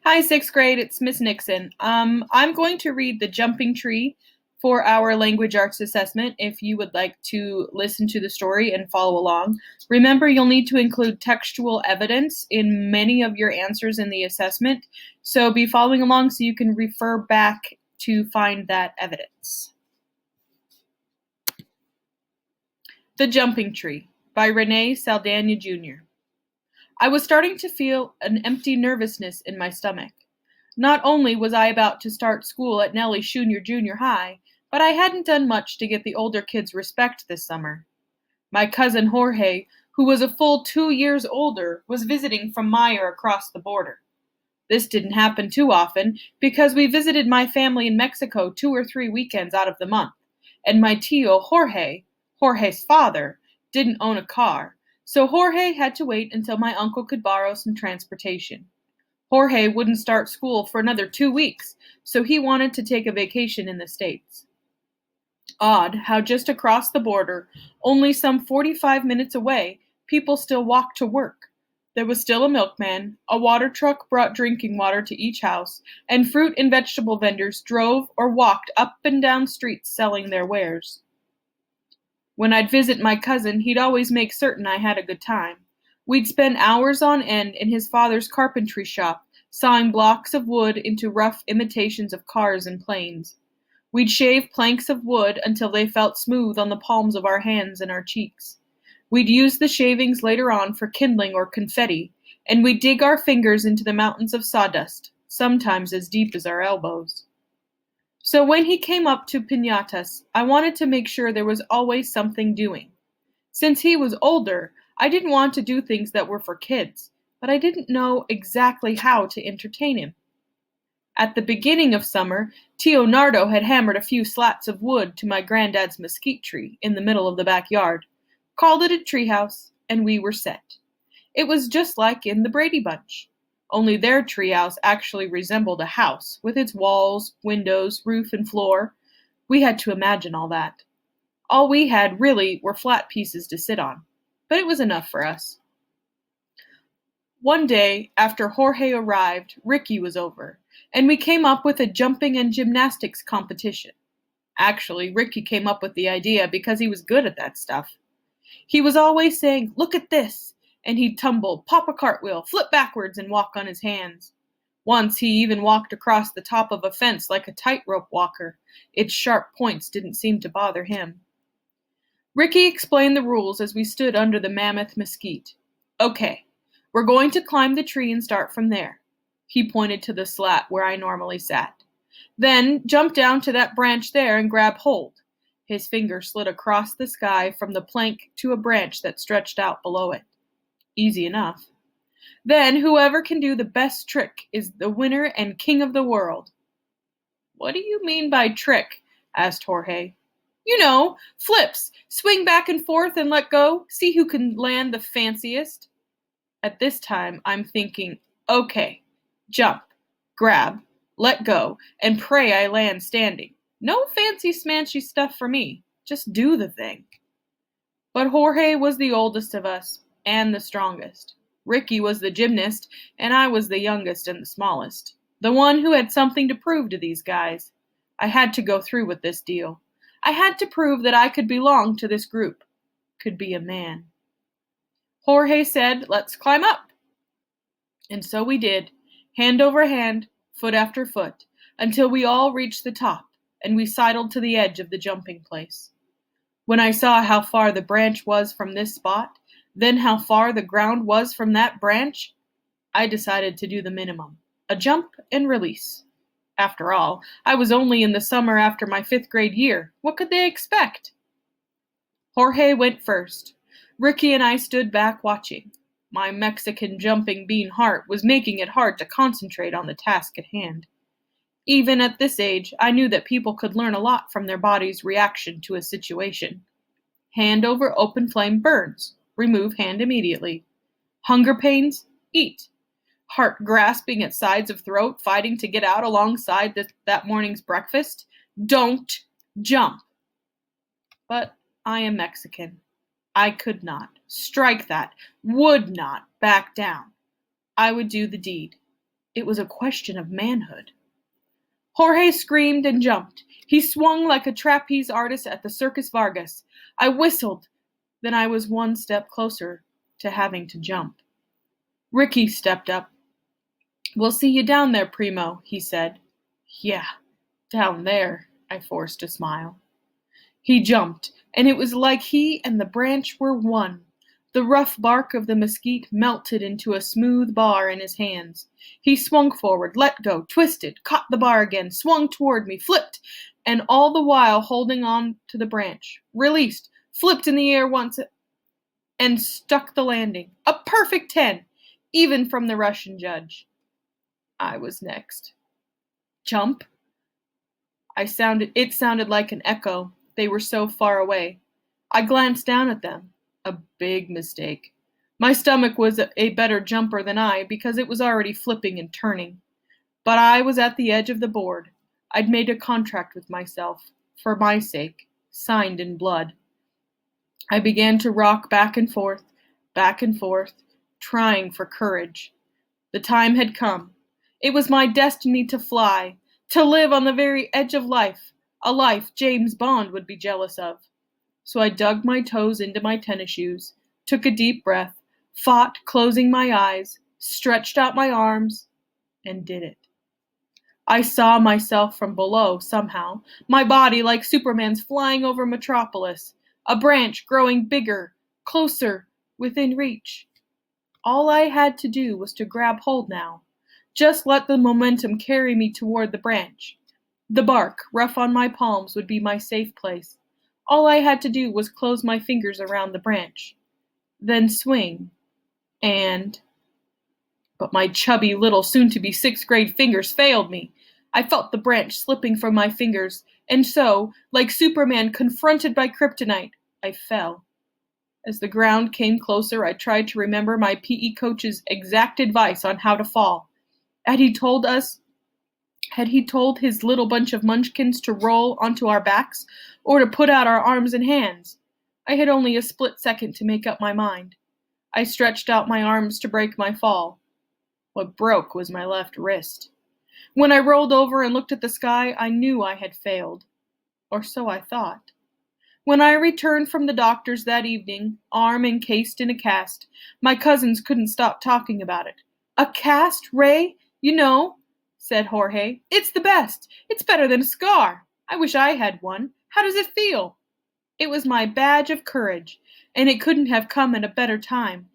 Hi, sixth grade. It's Miss Nixon. I'm going to read The Jumping Tree for our language arts assessment if you would like to listen to the story and follow along. Remember, you'll need to include textual evidence in many of your answers in the assessment, so be following along so you can refer back to find that evidence. The Jumping Tree by Rene Saldana Jr. I was starting to feel an empty nervousness in my stomach. Not only was I about to start school at Nellie Junior Junior High, but I hadn't done much to get the older kids' respect this summer. My cousin Jorge, who was a full 2 years older, was visiting from Meyer across the border. This didn't happen too often because we visited my family in Mexico 2 or 3 weekends out of the month, and my tío Jorge, Jorge's father, didn't own a car, so Jorge had to wait until my uncle could borrow some transportation. Jorge wouldn't start school for another 2 weeks, so he wanted to take a vacation in the States. Odd how just across the border, only some 45 minutes away, people still walked to work. There was still a milkman, a water truck brought drinking water to each house, and fruit and vegetable vendors drove or walked up and down streets selling their wares. When I'd visit my cousin, he'd always make certain I had a good time. We'd spend hours on end in his father's carpentry shop, sawing blocks of wood into rough imitations of cars and planes. We'd shave planks of wood until they felt smooth on the palms of our hands and our cheeks. We'd use the shavings later on for kindling or confetti, and we'd dig our fingers into the mountains of sawdust, sometimes as deep as our elbows. So when he came up to piñatas, I wanted to make sure there was always something doing. Since he was older, I didn't want to do things that were for kids, but I didn't know exactly how to entertain him. At the beginning of summer, Tio Nardo had hammered a few slats of wood to my granddad's mesquite tree in the middle of the backyard, called it a treehouse, and we were set. It was just like in the Brady Bunch, only their treehouse actually resembled a house, with its walls, windows, roof, and floor. We had to imagine all that. All we had, really, were flat pieces to sit on, but it was enough for us. One day, after Jorge arrived, Ricky was over, and we came up with a jumping and gymnastics competition. Actually, Ricky came up with the idea because he was good at that stuff. He was always saying, "Look at this," and he'd tumble, pop a cartwheel, flip backwards, and walk on his hands. Once he even walked across the top of a fence like a tightrope walker. Its sharp points didn't seem to bother him. Ricky explained the rules as we stood under the mammoth mesquite. "Okay, we're going to climb the tree and start from there." He pointed to the slat where I normally sat. "Then jump down to that branch there and grab hold." His finger slid across the sky from the plank to a branch that stretched out below it. Easy enough. "Then whoever can do the best trick is the winner and king of the world." "What do you mean by trick?" asked Jorge. "You know, flips. Swing back and forth and let go. See who can land the fanciest." At this time, I'm thinking, okay, jump, grab, let go, and pray I land standing. No fancy smanchy stuff for me. Just do the thing. But Jorge was the oldest of us, and the strongest. Ricky was the gymnast, and I was the youngest and the smallest. The one who had something to prove to these guys. I had to go through with this deal. I had to prove that I could belong to this group. Could be a man. Jorge said, "Let's climb up." And so we did, hand over hand, foot after foot, until we all reached the top, and we sidled to the edge of the jumping place. When I saw how far the branch was from this spot, then how far the ground was from that branch, I decided to do the minimum, a jump and release. After all, I was only in the summer after my 5th grade year. What could they expect? Jorge went first. Ricky and I stood back watching. My Mexican jumping bean heart was making it hard to concentrate on the task at hand. Even at this age, I knew that people could learn a lot from their body's reaction to a situation. Hand over open flame burns. Remove hand immediately. Hunger pains? Eat. Heart grasping at sides of throat, fighting to get out alongside that morning's breakfast? Don't jump. But I am Mexican. I could not, strike that, would not back down. I would do the deed. It was a question of manhood. Jorge screamed and jumped. He swung like a trapeze artist at the Circus Vargas. I whistled. Then I was one step closer to having to jump. Ricky stepped up. "We'll see you down there, Primo," he said. "Yeah, down there," I forced a smile. He jumped, and it was like he and the branch were one. The rough bark of the mesquite melted into a smooth bar in his hands. He swung forward, let go, twisted, caught the bar again, swung toward me, flipped, and all the while holding on to the branch. Released, flipped in the air once, and stuck the landing. A perfect 10, even from the Russian judge. I was next. Jump? It sounded like an echo. They were so far away. I glanced down at them. A big mistake. My stomach was a better jumper than I because it was already flipping and turning. But I was at the edge of the board. I'd made a contract with myself, for my sake, signed in blood. I began to rock back and forth, trying for courage. The time had come. It was my destiny to fly, to live on the very edge of life, a life James Bond would be jealous of. So I dug my toes into my tennis shoes, took a deep breath, fought, closing my eyes, stretched out my arms, and did it. I saw myself from below somehow, my body like Superman's flying over Metropolis, a branch growing bigger, closer, within reach. All I had to do was to grab hold now. Just let the momentum carry me toward the branch. The bark, rough on my palms, would be my safe place. All I had to do was close my fingers around the branch. Then swing. But my chubby little soon-to-be sixth-grade fingers failed me. I felt the branch slipping from my fingers, and so, like Superman confronted by kryptonite, I fell. As the ground came closer, I tried to remember my PE coach's exact advice on how to fall. Had he told his little bunch of munchkins to roll onto our backs, or to put out our arms and hands? I had only a split second to make up my mind. I stretched out my arms to break my fall. What broke was my left wrist. When I rolled over and looked at the sky, I knew I had failed. Or so I thought. When I returned from the doctor's that evening, arm encased in a cast, my cousins couldn't stop talking about it. "A cast, Ray? You know," said Jorge. "It's the best. It's better than a scar. I wish I had one. How does it feel?" It was my badge of courage, and it couldn't have come at a better time.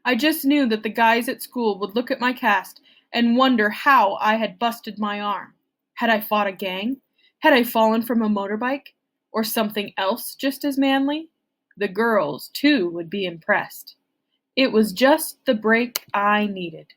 I just knew that the guys at school would look at my cast and wonder how I had busted my arm. Had I fought a gang? Had I fallen from a motorbike? Or something else just as manly? The girls, too, would be impressed. It was just the break I needed.